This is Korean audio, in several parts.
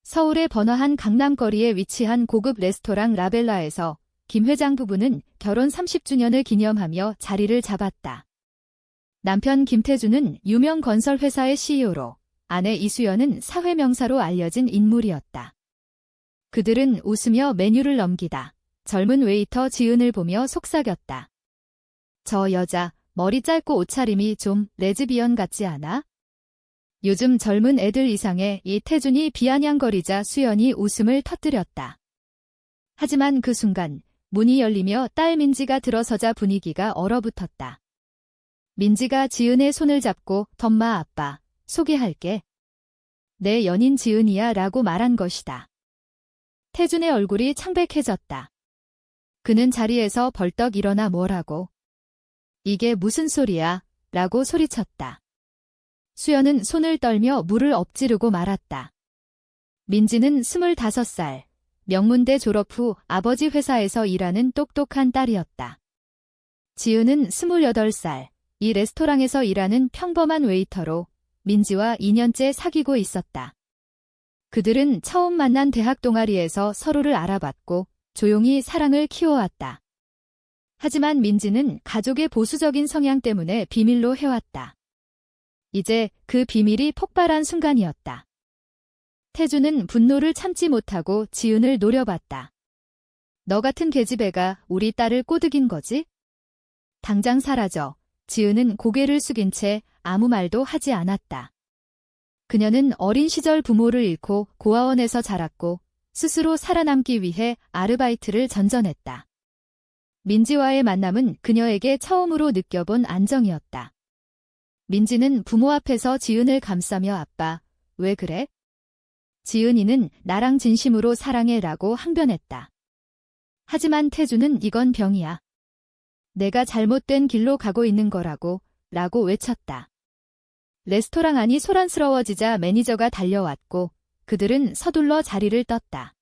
서울의 번화한 강남거리에 위치한 고급 레스토랑 라벨라에서 김 회장 부부는 결혼 30주년을 기념하며 자리를 잡았다. 남편 김태주는 유명 건설회사의 CEO로, 아내 이수연은 사회명사로 알려진 인물이었다. 그들은 웃으며 메뉴를 넘기다 젊은 웨이터 지은을 보며 속삭였다. 저 여자, 머리 짧고 옷차림이 좀 레즈비언 같지 않아? 요즘 젊은 애들 이상해. 이 태준이 비아냥거리자 수연이 웃음을 터뜨렸다. 하지만 그 순간 문이 열리며 딸 민지가 들어서자 분위기가 얼어붙었다. 민지가 지은의 손을 잡고 덤마 아빠, 소개할게. 내 연인 지은이야 라고 말한 것이다. 태준의 얼굴이 창백해졌다. 그는 자리에서 벌떡 일어나 뭐라고? 이게 무슨 소리야? 라고 소리쳤다. 수연은 손을 떨며 물을 엎지르고 말았다. 민지는 25살, 명문대 졸업 후 아버지 회사에서 일하는 똑똑한 딸이었다. 지은은 28살, 이 레스토랑에서 일하는 평범한 웨이터로 민지와 2년째 사귀고 있었다. 그들은 처음 만난 대학 동아리에서 서로를 알아봤고 조용히 사랑을 키워왔다. 하지만 민지는 가족의 보수적인 성향 때문에 비밀로 해왔다. 이제 그 비밀이 폭발한 순간이었다. 태주는 분노를 참지 못하고 지은을 노려봤다. 너 같은 계집애가 우리 딸을 꼬드긴 거지? 당장 사라져. 지은은 고개를 숙인 채 아무 말도 하지 않았다. 그녀는 어린 시절 부모를 잃고 고아원에서 자랐고 스스로 살아남기 위해 아르바이트를 전전했다. 민지와의 만남은 그녀에게 처음으로 느껴본 안정이었다. 민지는 부모 앞에서 지은을 감싸며 아빠, 왜 그래? 지은이는 나랑 진심으로 사랑해 라고 항변했다. 하지만 태주는 이건 병이야. 내가 잘못된 길로 가고 있는 거라고, 라고 외쳤다. 레스토랑 안이 소란스러워지자 매니저가 달려왔고 그들은 서둘러 자리를 떴다.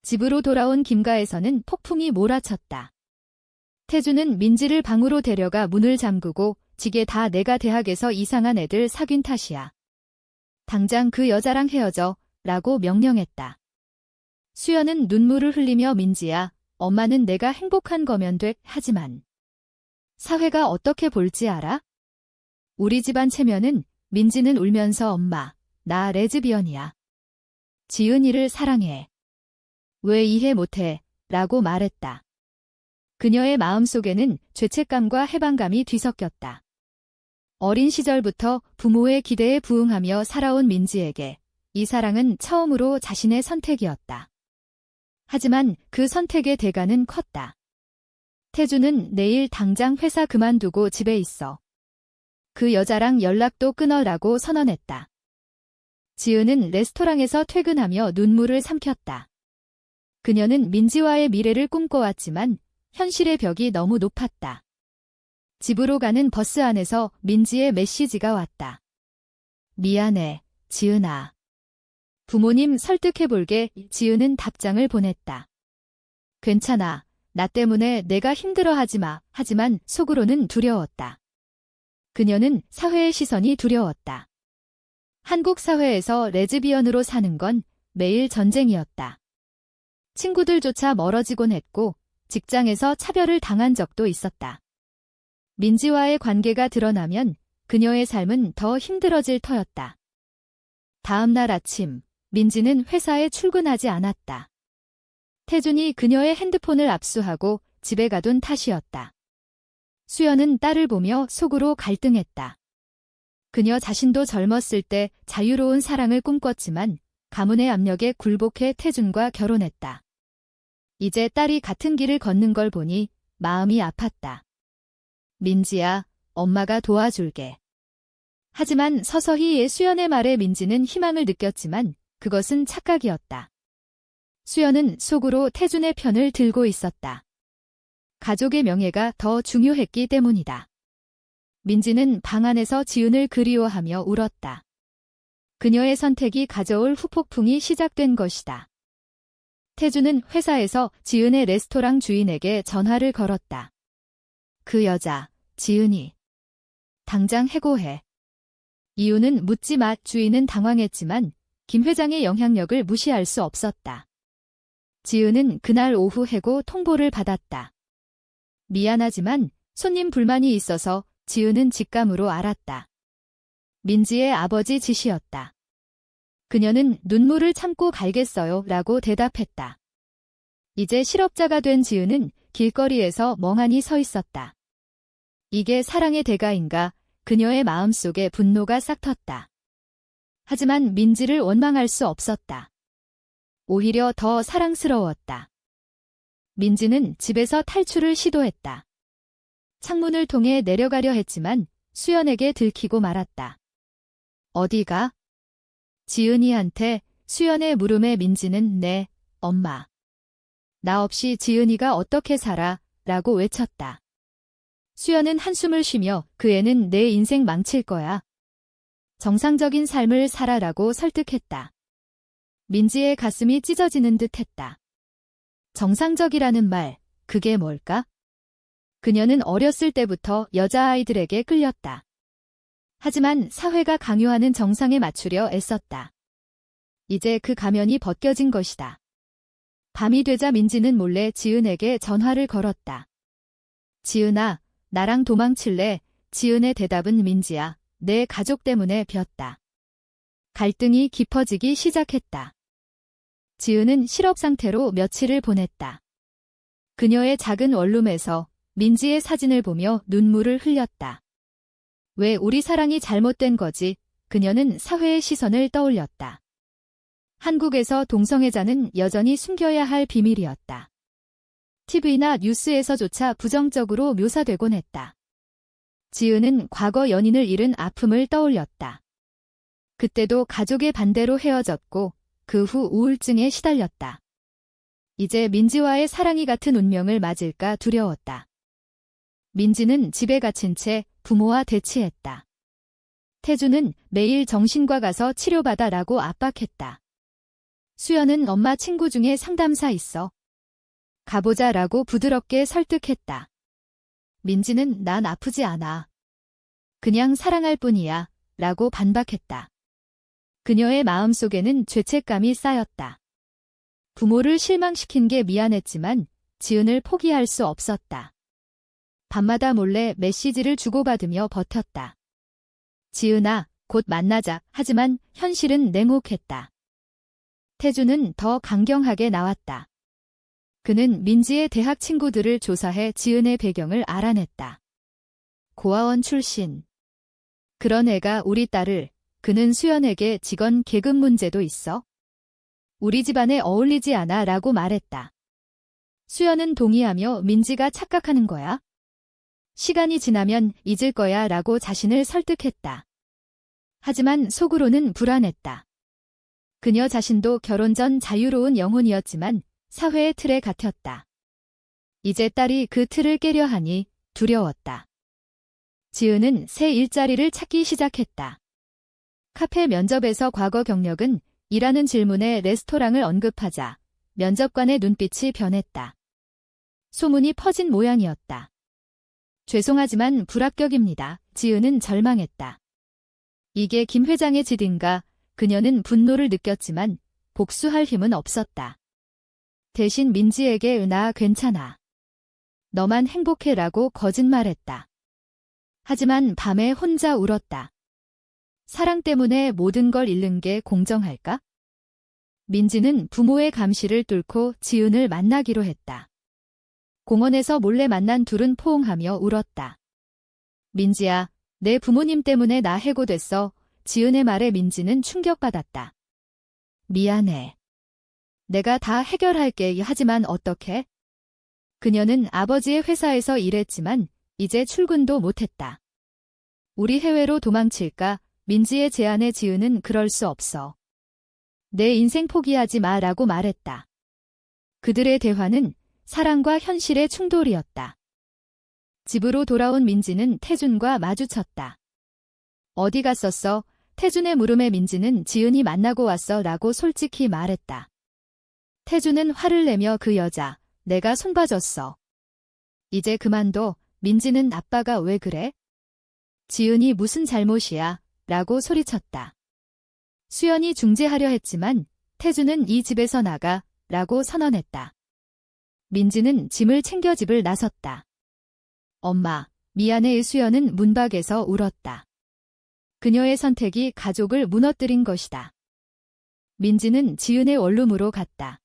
집으로 돌아온 김가에서는 폭풍이 몰아쳤다. 태주는 민지를 방으로 데려가 문을 잠그고 지게 다 내가 대학에서 이상한 애들 사귄 탓이야. 당장 그 여자랑 헤어져 라고 명령했다. 수연은 눈물을 흘리며 민지야, 엄마는 내가 행복한 거면 돼. 하지만 사회가 어떻게 볼지 알아? 우리 집안 체면은 민지는 울면서 엄마, 나 레즈비언이야. 지은이를 사랑해. 왜 이해 못해? 라고 말했다. 그녀의 마음속에는 죄책감과 해방감이 뒤섞였다. 어린 시절부터 부모의 기대에 부응하며 살아온 민지에게 이 사랑은 처음으로 자신의 선택이었다. 하지만 그 선택의 대가는 컸다. 태주는 내일 당장 회사 그만두고 집에 있어. 그 여자랑 연락도 끊어라고 선언했다. 지은은 레스토랑에서 퇴근하며 눈물을 삼켰다. 그녀는 민지와의 미래를 꿈꿔왔지만 현실의 벽이 너무 높았다. 집으로 가는 버스 안에서 민지의 메시지가 왔다. 미안해, 지은아. 부모님 설득해볼게. 지은은 답장을 보냈다. 괜찮아. 나 때문에 내가 힘들어하지 마. 하지만 속으로는 두려웠다. 그녀는 사회의 시선이 두려웠다. 한국 사회에서 레즈비언으로 사는 건 매일 전쟁이었다. 친구들조차 멀어지곤 했고 직장에서 차별을 당한 적도 있었다. 민지와의 관계가 드러나면 그녀의 삶은 더 힘들어질 터였다. 다음 날 아침, 민지는 회사에 출근하지 않았다. 태준이 그녀의 핸드폰을 압수하고 집에 가둔 탓이었다. 수연은 딸을 보며 속으로 갈등했다. 그녀 자신도 젊었을 때 자유로운 사랑을 꿈꿨지만 가문의 압력에 굴복해 태준과 결혼했다. 이제 딸이 같은 길을 걷는 걸 보니 마음이 아팠다. 민지야, 엄마가 도와줄게. 하지만 서서히 수연의 말에 민지는 희망을 느꼈지만 그것은 착각이었다. 수연은 속으로 태준의 편을 들고 있었다. 가족의 명예가 더 중요했기 때문이다. 민지는 방 안에서 지은을 그리워하며 울었다. 그녀의 선택이 가져올 후폭풍이 시작된 것이다. 태준은 회사에서 지은의 레스토랑 주인에게 전화를 걸었다. 그 여자, 지은이. 당장 해고해. 이유는 묻지 마. 주인은 당황했지만 김 회장의 영향력을 무시할 수 없었다. 지은은 그날 오후 해고 통보를 받았다. 미안하지만 손님 불만이 있어서 지은은 직감으로 알았다. 민지의 아버지 지시였다. 그녀는 눈물을 참고 갈겠어요 라고 대답했다. 이제 실업자가 된 지은은 길거리에서 멍하니 서 있었다. 이게 사랑의 대가인가? 그녀의 마음속에 분노가 싹 텄다. 하지만 민지를 원망할 수 없었다. 오히려 더 사랑스러웠다. 민지는 집에서 탈출을 시도했다. 창문을 통해 내려가려 했지만 수연에게 들키고 말았다. 어디가? 지은이한테 수연의 물음에 민지는 네, 엄마. 나 없이 지은이가 어떻게 살아? 라고 외쳤다. 수연은 한숨을 쉬며 그 애는 내 인생 망칠 거야. 정상적인 삶을 살아라고 설득했다. 민지의 가슴이 찢어지는 듯 했다. 정상적이라는 말, 그게 뭘까? 그녀는 어렸을 때부터 여자아이들에게 끌렸다. 하지만 사회가 강요하는 정상에 맞추려 애썼다. 이제 그 가면이 벗겨진 것이다. 밤이 되자 민지는 몰래 지은에게 전화를 걸었다. 지은아, 나랑 도망칠래? 지은의 대답은 민지야, 내 가족 때문에 벼었다. 갈등이 깊어지기 시작했다. 지은은 실업 상태로 며칠을 보냈다. 그녀의 작은 원룸에서 민지의 사진을 보며 눈물을 흘렸다. 왜 우리 사랑이 잘못된 거지? 그녀는 사회의 시선을 떠올렸다. 한국에서 동성애자는 여전히 숨겨야 할 비밀이었다. TV나 뉴스에서조차 부정적으로 묘사되곤 했다. 지은은 과거 연인을 잃은 아픔을 떠올렸다. 그때도 가족의 반대로 헤어졌고 그 후 우울증에 시달렸다. 이제 민지와의 사랑이 같은 운명을 맞을까 두려웠다. 민지는 집에 갇힌 채 부모와 대치했다. 태주는 매일 정신과 가서 치료받아라고 압박했다. 수연은 엄마 친구 중에 상담사 있어. 가보자라고 부드럽게 설득했다. 민지는 난 아프지 않아. 그냥 사랑할 뿐이야 라고 반박했다. 그녀의 마음속에는 죄책감이 쌓였다. 부모를 실망시킨 게 미안했지만 지은을 포기할 수 없었다. 밤마다 몰래 메시지를 주고받으며 버텼다. 지은아, 곧 만나자. 하지만 현실은 냉혹했다. 태주는 더 강경하게 나왔다. 그는 민지의 대학 친구들을 조사해 지은의 배경을 알아냈다. 고아원 출신. 그런 애가 우리 딸을, 그는 수연에게 직원 계급 문제도 있어? 우리 집안에 어울리지 않아 라고 말했다. 수연은 동의하며 민지가 착각하는 거야? 시간이 지나면 잊을 거야 라고 자신을 설득했다. 하지만 속으로는 불안했다. 그녀 자신도 결혼 전 자유로운 영혼이었지만 사회의 틀에 갇혔다. 이제 딸이 그 틀을 깨려 하니 두려웠다. 지은은 새 일자리를 찾기 시작했다. 카페 면접에서 과거 경력은 이라는 질문에 레스토랑을 언급하자 면접관의 눈빛이 변했다. 소문이 퍼진 모양이었다. 죄송하지만 불합격입니다. 지은은 절망했다. 이게 김 회장의 짓인가? 그녀는 분노를 느꼈지만 복수할 힘은 없었다. 대신 민지에게 나 괜찮아. 너만 행복해라고 거짓말했다. 하지만 밤에 혼자 울었다. 사랑 때문에 모든 걸 잃는 게 공정할까? 민지는 부모의 감시를 뚫고 지은을 만나기로 했다. 공원에서 몰래 만난 둘은 포옹하며 울었다. 민지야, 내 부모님 때문에 나 해고됐어. 지은의 말에 민지는 충격받았다. 미안해. 내가 다 해결할게. 하지만 어떻게? 그녀는 아버지의 회사에서 일했지만 이제 출근도 못했다. 우리 해외로 도망칠까? 민지의 제안에 지은은 그럴 수 없어. 내 인생 포기하지 마라고 말했다. 그들의 대화는 사랑과 현실의 충돌이었다. 집으로 돌아온 민지는 태준과 마주쳤다. 어디 갔었어? 태준의 물음에 민지는 지은이 만나고 왔어 라고 솔직히 말했다. 태준은 화를 내며 그 여자, 내가 손봐줬어. 이제 그만둬. 민지는 아빠가 왜 그래? 지은이 무슨 잘못이야? 라고 소리쳤다. 수연이 중재하려 했지만 태주는 이 집에서 나가 라고 선언했다. 민지는 짐을 챙겨 집을 나섰다. 엄마, 미안해. 수연은 문 밖에서 울었다. 그녀의 선택이 가족을 무너뜨린 것이다. 민지는 지은의 원룸으로 갔다.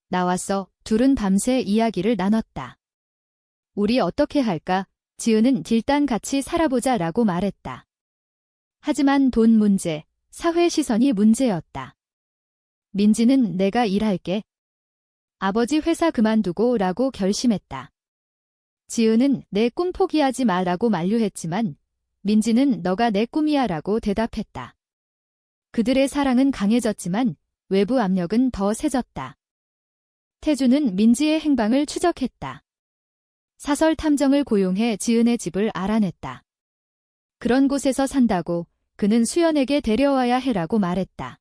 나왔어. 둘은 밤새 이야기를 나눴다. 우리 어떻게 할까? 지은은 일단 같이 살아보자 라고 말했다. 하지만 돈 문제, 사회 시선이 문제였다. 민지는 내가 일할게. 아버지 회사 그만두고 라고 결심했다. 지은은 내 꿈 포기하지 마라고 만류했지만 민지는 너가 내 꿈이야 라고 대답했다. 그들의 사랑은 강해졌지만 외부 압력은 더 세졌다. 태주는 민지의 행방을 추적했다. 사설 탐정을 고용해 지은의 집을 알아냈다. 그런 곳에서 산다고 그는 수연에게 데려와야 해라고 말했다.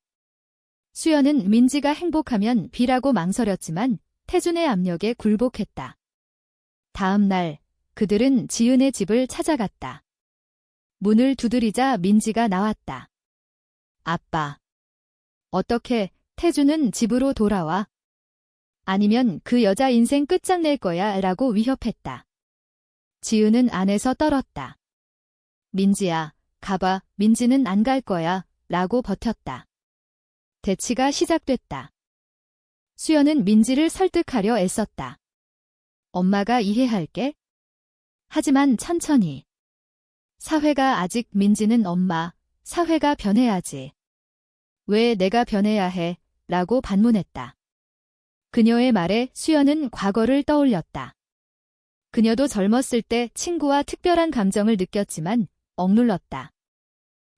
수연은 민지가 행복하면 비라고 망설였지만 태준의 압력에 굴복했다. 다음 날 그들은 지은의 집을 찾아갔다. 문을 두드리자 민지가 나왔다. 아빠. 어떻게? 태준은 집으로 돌아와. 아니면 그 여자 인생 끝장낼 거야 라고 위협했다. 지은은 안에서 떨었다. 민지야, 가봐. 민지는 안 갈 거야 라고 버텼다. 대치가 시작됐다. 수연은 민지를 설득하려 애썼다. 엄마가 이해할게. 하지만 천천히. 사회가 아직 민지는 엄마, 사회가 변해야지. 왜 내가 변해야 해? 라고 반문했다. 그녀의 말에 수연은 과거를 떠올렸다. 그녀도 젊었을 때 친구와 특별한 감정을 느꼈지만 억눌렀다.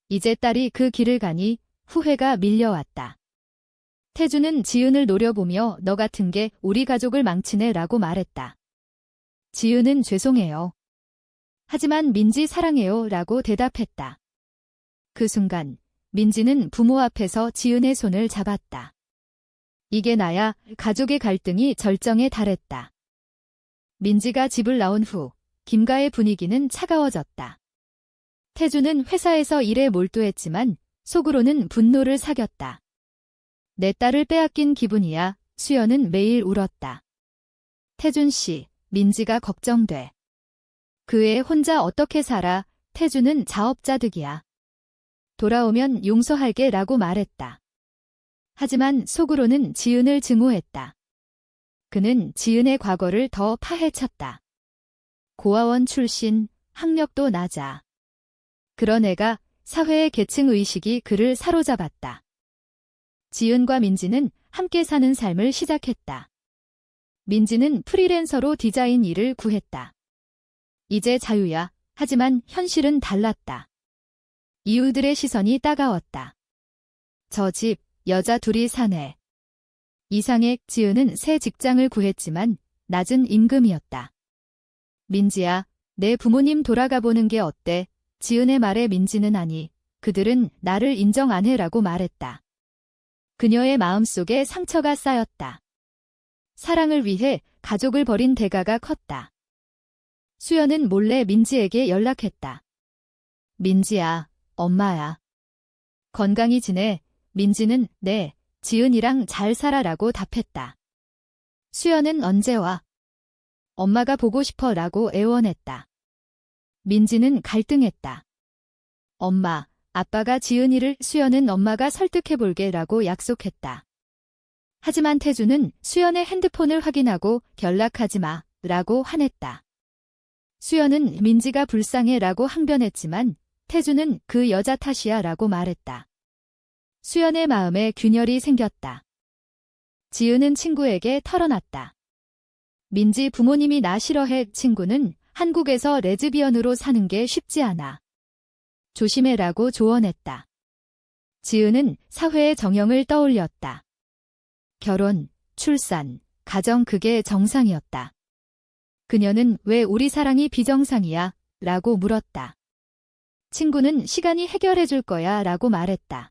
이제 딸이 그 길을 가니 후회가 밀려왔다. 태주는 지은을 노려보며 너 같은 게 우리 가족을 망치네 라고 말했다. 지은은 죄송해요. 하지만 민지 사랑해요 라고 대답했다. 그 순간 민지는 부모 앞에서 지은의 손을 잡았다. 이게 나야. 가족의 갈등이 절정에 달했다. 민지가 집을 나온 후 김가의 분위기는 차가워졌다. 태주는 회사에서 일에 몰두했지만 속으로는 분노를 사겼다. 내 딸을 빼앗긴 기분이야. 수연은 매일 울었다. 태준 씨, 민지가 걱정돼. 그 애 혼자 어떻게 살아? 태주는 자업자득이야. 돌아오면 용서할게 라고 말했다. 하지만 속으로는 지은을 증오했다. 그는 지은의 과거를 더 파헤쳤다. 고아원 출신, 학력도 낮아. 그런 애가 사회의 계층의식이 그를 사로잡았다. 지은과 민지는 함께 사는 삶을 시작했다. 민지는 프리랜서로 디자인 일을 구했다. 이제 자유야. 하지만 현실은 달랐다. 이웃들의 시선이 따가웠다. 저 집, 여자 둘이 사네. 이상액. 지은은 새 직장을 구했지만 낮은 임금이었다. 민지야, 내 부모님 돌아가 보는 게 어때? 지은의 말에 민지는 아니, 그들은 나를 인정 안 해라고 말했다. 그녀의 마음속에 상처가 쌓였다. 사랑을 위해 가족을 버린 대가가 컸다. 수연은 몰래 민지에게 연락했다. 민지야, 엄마야. 건강히 지내? 민지는 네, 지은이랑 잘 살아라고 답했다. 수연은 언제 와? 엄마가 보고 싶어 라고 애원했다. 민지는 갈등했다. 엄마, 아빠가 지은이를 수연은 엄마가 설득해볼게 라고 약속했다. 하지만 태주는 수연의 핸드폰을 확인하고 연락하지 마 라고 화냈다. 수연은 민지가 불쌍해 라고 항변했지만 태주는 그 여자 탓이야 라고 말했다. 수연의 마음에 균열이 생겼다. 지은은 친구에게 털어놨다. 민지 부모님이 나 싫어해. 친구는 한국에서 레즈비언으로 사는 게 쉽지 않아. 조심해라고 조언했다. 지은은 사회의 정형을 떠올렸다. 결혼, 출산, 가정 그게 정상이었다. 그녀는 왜 우리 사랑이 비정상이야? 라고 물었다. 친구는 시간이 해결해줄 거야 라고 말했다.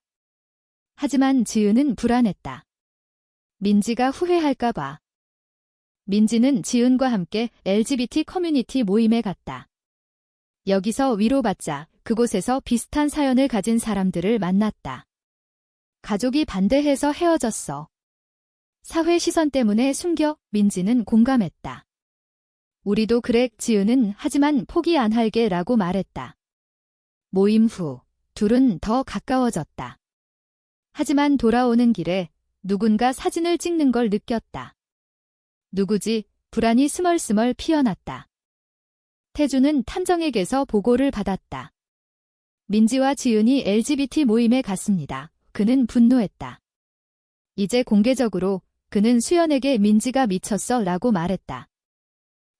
하지만 지은은 불안했다. 민지가 후회할까봐. 민지는 지은과 함께 LGBT 커뮤니티 모임에 갔다. 여기서 위로받자 그곳에서 비슷한 사연을 가진 사람들을 만났다. 가족이 반대해서 헤어졌어. 사회 시선 때문에 숨겨. 민지는 공감했다. 우리도 그래. 지은은 하지만 포기 안 할게 라고 말했다. 모임 후 둘은 더 가까워졌다. 하지만 돌아오는 길에 누군가 사진을 찍는 걸 느꼈다. 누구지? 불안이 스멀스멀 피어났다. 태주는 탐정에게서 보고를 받았다. 민지와 지은이 LGBT 모임에 갔습니다. 그는 분노했다. 이제 공개적으로 그는 수연에게 민지가 미쳤어 라고 말했다.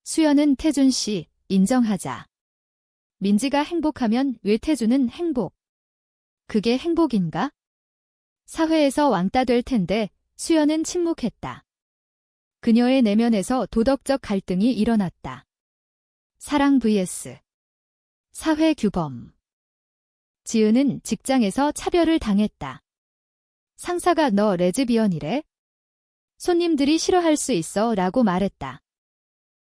수연은 태준 씨, 인정하자. 민지가 행복하면 왜 태준은 행복? 그게 행복인가? 사회에서 왕따 될 텐데 수연은 침묵했다. 그녀의 내면에서 도덕적 갈등이 일어났다. 사랑 vs 사회 규범. 지은은 직장에서 차별을 당했다. 상사가 너 레즈비언이래? 손님들이 싫어할 수 있어 라고 말했다.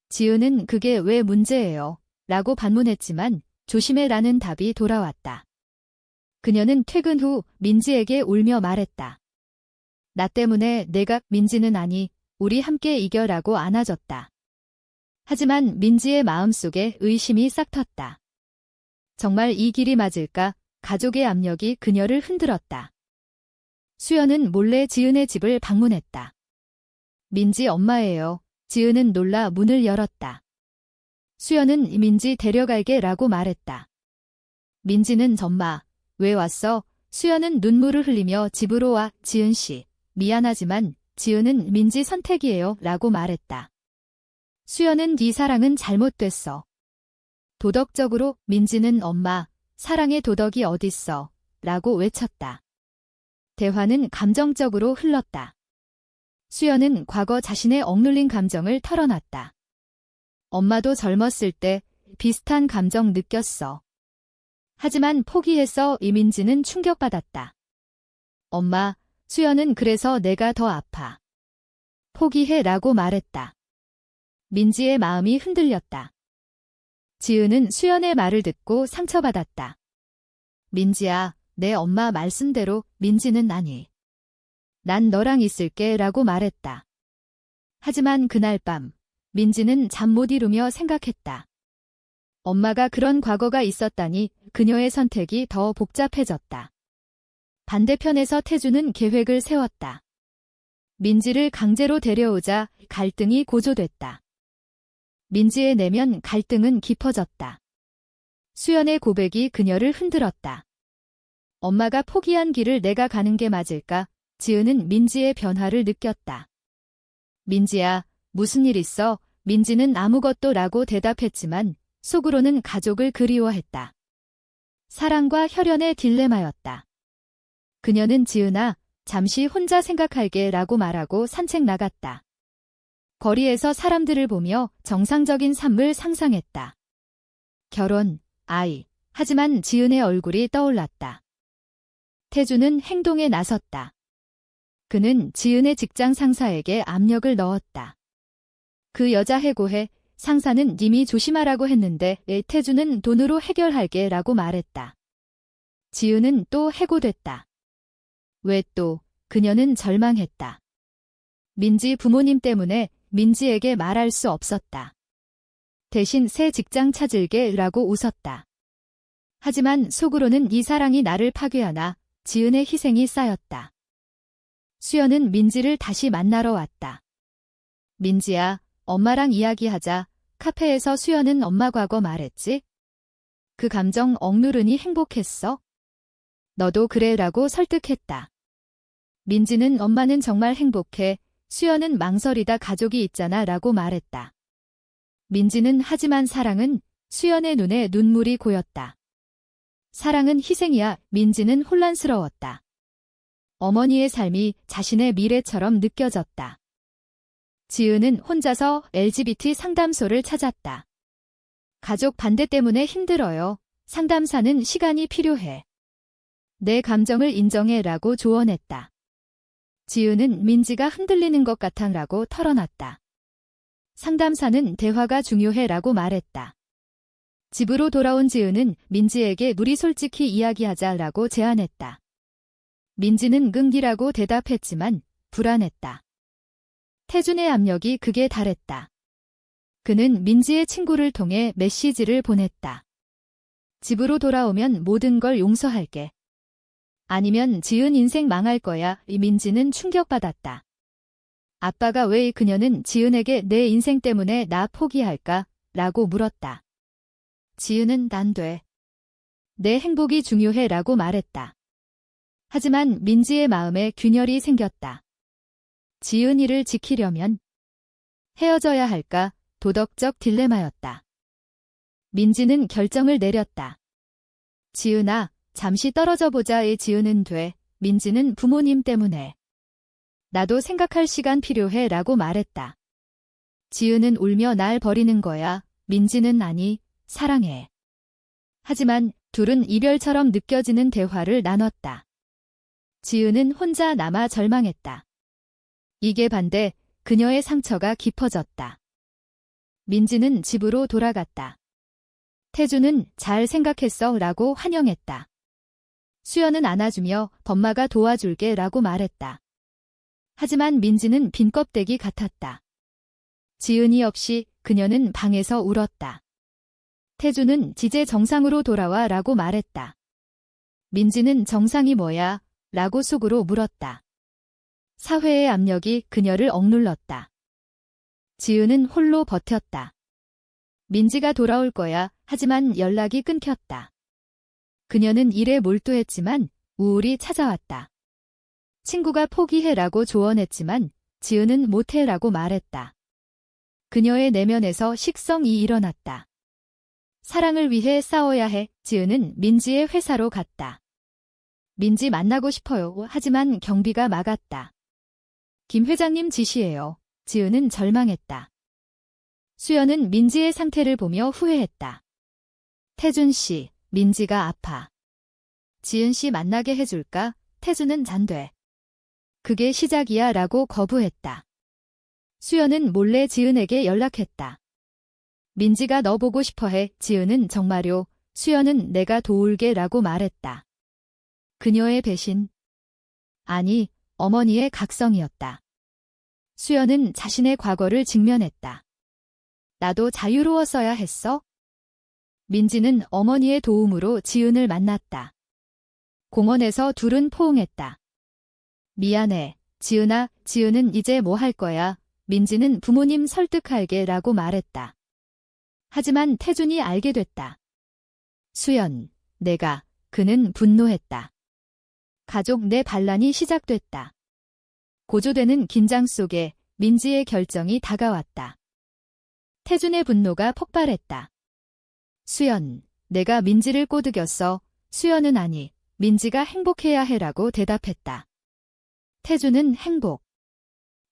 지은은 그게 왜 문제예요? 라고 반문했지만 조심해 라는 답이 돌아왔다. 그녀는 퇴근 후 민지에게 울며 말했다. 나 때문에 내가 민지는 아니, 우리 함께 이겨라고 안아줬다. 하지만 민지의 마음속에 의심이 싹 텄다. 정말 이 길이 맞을까? 가족의 압력이 그녀를 흔들었다. 수연은 몰래 지은의 집을 방문했다. 민지 엄마예요. 지은은 놀라 문을 열었다. 수연은 민지 데려갈게 라고 말했다. 민지는 전마, 왜 왔어? 수연은 눈물을 흘리며 집으로 와. 지은 씨, 미안하지만 지은은 민지 선택이에요 라고 말했다. 수연은 네 사랑은 잘못됐어. 도덕적으로 민지는 엄마, 사랑의 도덕이 어딨어? 라고 외쳤다. 대화는 감정적으로 흘렀다. 수연은 과거 자신의 억눌린 감정을 털어놨다. 엄마도 젊었을 때 비슷한 감정 느꼈어. 하지만 포기했어. 이민지는 충격받았다. 엄마, 수연은 그래서 내가 더 아파. 포기해 라고 말했다. 민지의 마음이 흔들렸다. 지은은 수연의 말을 듣고 상처받았다. 민지야, 내 엄마 말씀대로 민지는 아니. 난 너랑 있을게 라고 말했다. 하지만 그날 밤, 민지는 잠 못 이루며 생각했다. 엄마가 그런 과거가 있었다니 그녀의 선택이 더 복잡해졌다. 반대편에서 태주는 계획을 세웠다. 민지를 강제로 데려오자 갈등이 고조됐다. 민지의 내면 갈등은 깊어졌다. 수연의 고백이 그녀를 흔들었다. 엄마가 포기한 길을 내가 가는 게 맞을까? 지은은 민지의 변화를 느꼈다. 민지야, 무슨 일 있어? 민지는 아무것도 라고 대답했지만 속으로는 가족을 그리워했다. 사랑과 혈연의 딜레마였다. 그녀는 지은아, 잠시 혼자 생각할게 라고 말하고 산책 나갔다. 거리에서 사람들을 보며 정상적인 삶을 상상했다. 결혼, 아이, 하지만 지은의 얼굴이 떠올랐다. 태주는 행동에 나섰다. 그는 지은의 직장 상사에게 압력을 넣었다. 그 여자 해고해. 상사는 님이 조심하라고 했는데 태주는 돈으로 해결할게 라고 말했다. 지은은 또 해고됐다. 왜 또? 그녀는 절망했다. 민지 부모님 때문에 민지에게 말할 수 없었다. 대신 새 직장 찾을게 라고 웃었다. 하지만 속으로는 이 사랑이 나를 파괴하나 지은의 희생이 쌓였다. 수연은 민지를 다시 만나러 왔다. 민지야, 엄마랑 이야기하자. 카페에서 수연은 엄마 과거 말했지? 그 감정 억누르니 행복했어? 너도 그래라고 설득했다. 민지는 엄마는 정말 행복해. 수연은 망설이다 가족이 있잖아 라고 말했다. 민지는 하지만 사랑은 수연의 눈에 눈물이 고였다. 사랑은 희생이야. 민지는 혼란스러웠다. 어머니의 삶이 자신의 미래처럼 느껴졌다. 지은은 혼자서 LGBT 상담소를 찾았다. 가족 반대 때문에 힘들어요. 상담사는 시간이 필요해. 내 감정을 인정해 라고 조언했다. 지은은 민지가 흔들리는 것 같아 라고 털어놨다. 상담사는 대화가 중요해 라고 말했다. 집으로 돌아온 지은은 민지에게 우리 솔직히 이야기하자 라고 제안했다. 민지는 긍디라고 대답했지만 불안했다. 태준의 압력이 극에 달했다. 그는 민지의 친구를 통해 메시지를 보냈다. 집으로 돌아오면 모든 걸 용서할게. 아니면 지은 인생 망할 거야. 민지는 충격받았다. 아빠가 왜 그녀는 지은에게 내 인생 때문에 나 포기할까? 라고 물었다. 지은은 난 돼. 내 행복이 중요해 라고 말했다. 하지만 민지의 마음에 균열이 생겼다. 지은이를 지키려면 헤어져야 할까? 도덕적 딜레마였다. 민지는 결정을 내렸다. 지은아, 잠시 떨어져 보자의 지은은 돼. 민지는 부모님 때문에. 나도 생각할 시간 필요해 라고 말했다. 지은은 울며 날 버리는 거야. 민지는 아니, 사랑해. 하지만 둘은 이별처럼 느껴지는 대화를 나눴다. 지은은 혼자 남아 절망했다. 이게 반대, 그녀의 상처가 깊어졌다. 민지는 집으로 돌아갔다. 태준은 잘 생각했어 라고 환영했다. 수연은 안아주며 범마가 도와줄게 라고 말했다. 하지만 민지는 빈 껍데기 같았다. 지은이 없이 그녀는 방에서 울었다. 태준은 지제 정상으로 돌아와 라고 말했다. 민지는 정상이 뭐야? 라고 속으로 물었다. 사회의 압력이 그녀를 억눌렀다. 지은은 홀로 버텼다. 민지가 돌아올 거야. 하지만 연락이 끊겼다. 그녀는 일에 몰두했지만 우울이 찾아왔다. 친구가 포기해라고 조언했지만 지은은 못해라고 말했다. 그녀의 내면에서 식성이 일어났다. 사랑을 위해 싸워야 해. 지은은 민지의 회사로 갔다. 민지 만나고 싶어요. 하지만 경비가 막았다. 김 회장님 지시예요. 지은은 절망했다. 수연은 민지의 상태를 보며 후회했다. 태준 씨, 민지가 아파. 지은 씨 만나게 해줄까? 태준은 잔돼. 그게 시작이야 라고 거부했다. 수연은 몰래 지은에게 연락했다. 민지가 너 보고 싶어해. 지은은 정말요. 수연은 내가 도울게 라고 말했다. 그녀의 배신. 아니, 어머니의 각성이었다. 수연은 자신의 과거를 직면했다. 나도 자유로웠어야 했어? 민지는 어머니의 도움으로 지은을 만났다. 공원에서 둘은 포옹했다. 미안해, 지은아. 지은은 이제 뭐 할 거야? 민지는 부모님 설득할게 라고 말했다. 하지만 태준이 알게 됐다. 수연, 그는 분노했다. 가족 내 반란이 시작됐다. 고조되는 긴장 속에 민지의 결정이 다가왔다. 태준의 분노가 폭발했다. 수연, 내가 민지를 꼬드겼어. 수연은 아니, 민지가 행복해야 해라고 대답했다. 태준은 행복.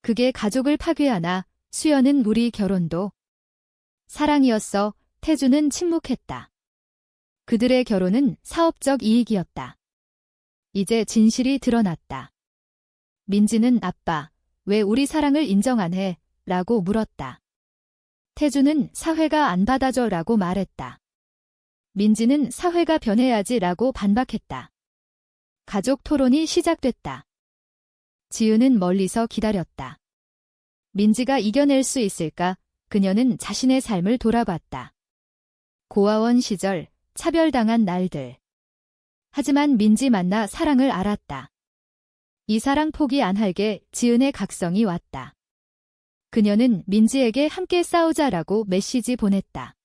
그게 가족을 파괴하나? 수연은 우리 결혼도 사랑이었어. 태준은 침묵했다. 그들의 결혼은 사업적 이익이었다. 이제 진실이 드러났다. 민지는 아빠, 왜 우리 사랑을 인정 안 해? 라고 물었다. 태준은 사회가 안 받아줘 라고 말했다. 민지는 사회가 변해야지 라고 반박했다. 가족 토론이 시작됐다. 지은은 멀리서 기다렸다. 민지가 이겨낼 수 있을까? 그녀는 자신의 삶을 돌아봤다. 고아원 시절, 차별당한 날들. 하지만 민지 만나 사랑을 알았다. 이 사랑 포기 안 할게. 지은의 각성이 왔다. 그녀는 민지에게 함께 싸우자라고 메시지 보냈다.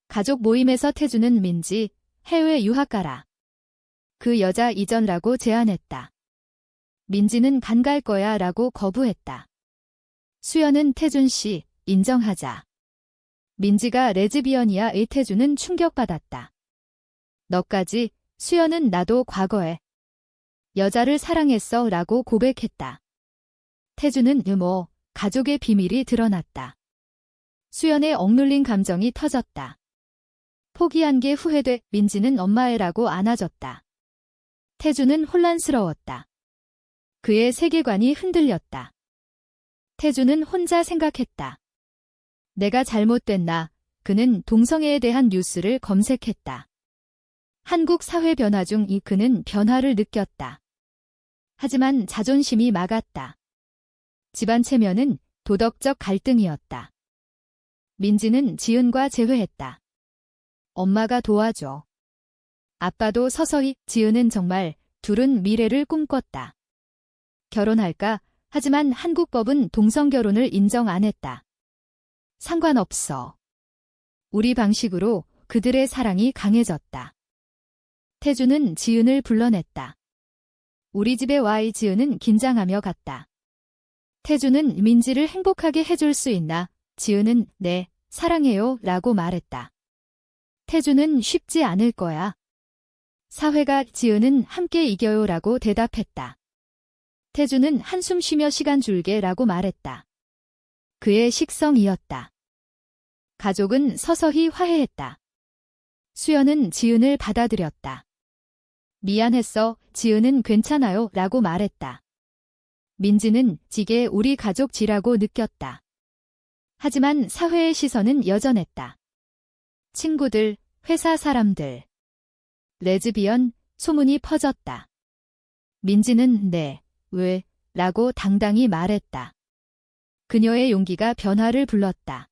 가족 모임에서 태준은 민지, 해외 유학 가라. 그 여자 이전라고 제안했다. 민지는 간 갈 거야 라고 거부했다. 수연은 태준 씨, 인정하자. 민지가 레즈비언이야. 태준은 충격받았다. 너까지? 수연은 나도 과거에 여자를 사랑했어 라고 고백했다. 태준은 가족의 비밀이 드러났다. 수연의 억눌린 감정이 터졌다. 포기한 게 후회돼. 민지는 엄마애라고 안아줬다. 태준은 혼란스러웠다. 그의 세계관이 흔들렸다. 태준은 혼자 생각했다. 내가 잘못됐나? 그는 동성애에 대한 뉴스를 검색했다. 한국 사회 변화 중 그는 변화를 느꼈다. 하지만 자존심이 막았다. 집안 체면은 도덕적 갈등이었다. 민지는 지은과 재회했다. 엄마가 도와줘. 아빠도 서서히. 지은은 정말 둘은 미래를 꿈꿨다. 결혼할까? 하지만 한국법은 동성결혼을 인정 안 했다. 상관없어. 우리 방식으로. 그들의 사랑이 강해졌다. 태주는 지은을 불러냈다. 우리 집에 와. 지은은 긴장하며 갔다. 태주는 민지를 행복하게 해줄 수 있나? 지은은 네, 사랑해요 라고 말했다. 태주는 쉽지 않을 거야. 사회가. 지은은 함께 이겨요 라고 대답했다. 태주는 한숨 쉬며 시간 줄게 라고 말했다. 그의 식성이었다. 가족은 서서히 화해했다. 수연은 지은을 받아들였다. 미안했어. 지은은 괜찮아요 라고 말했다. 민지는 지게 우리 가족 지라고 느꼈다. 하지만 사회의 시선은 여전했다. 친구들, 회사 사람들. 레즈비언, 소문이 퍼졌다. 민지는 네, 왜? 라고 당당히 말했다. 그녀의 용기가 변화를 불렀다.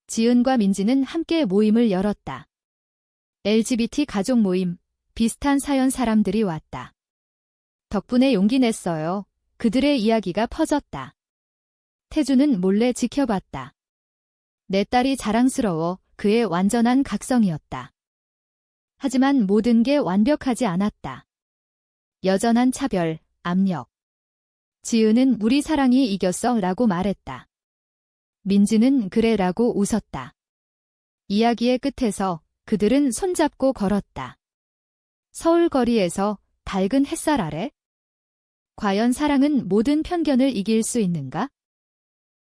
지은과 민지는 함께 모임을 열었다. LGBT 가족 모임, 비슷한 사연 사람들이 왔다. 덕분에 용기 냈어요. 그들의 이야기가 퍼졌다. 태주는 몰래 지켜봤다. 내 딸이 자랑스러워. 그의 완전한 각성이었다. 하지만 모든 게 완벽하지 않았다. 여전한 차별, 압력. 지은은 우리 사랑이 이겼어 라고 말했다. 민지는 그래 라고 웃었다. 이야기의 끝에서 그들은 손잡고 걸었다. 서울 거리에서 밝은 햇살 아래? 과연 사랑은 모든 편견을 이길 수 있는가?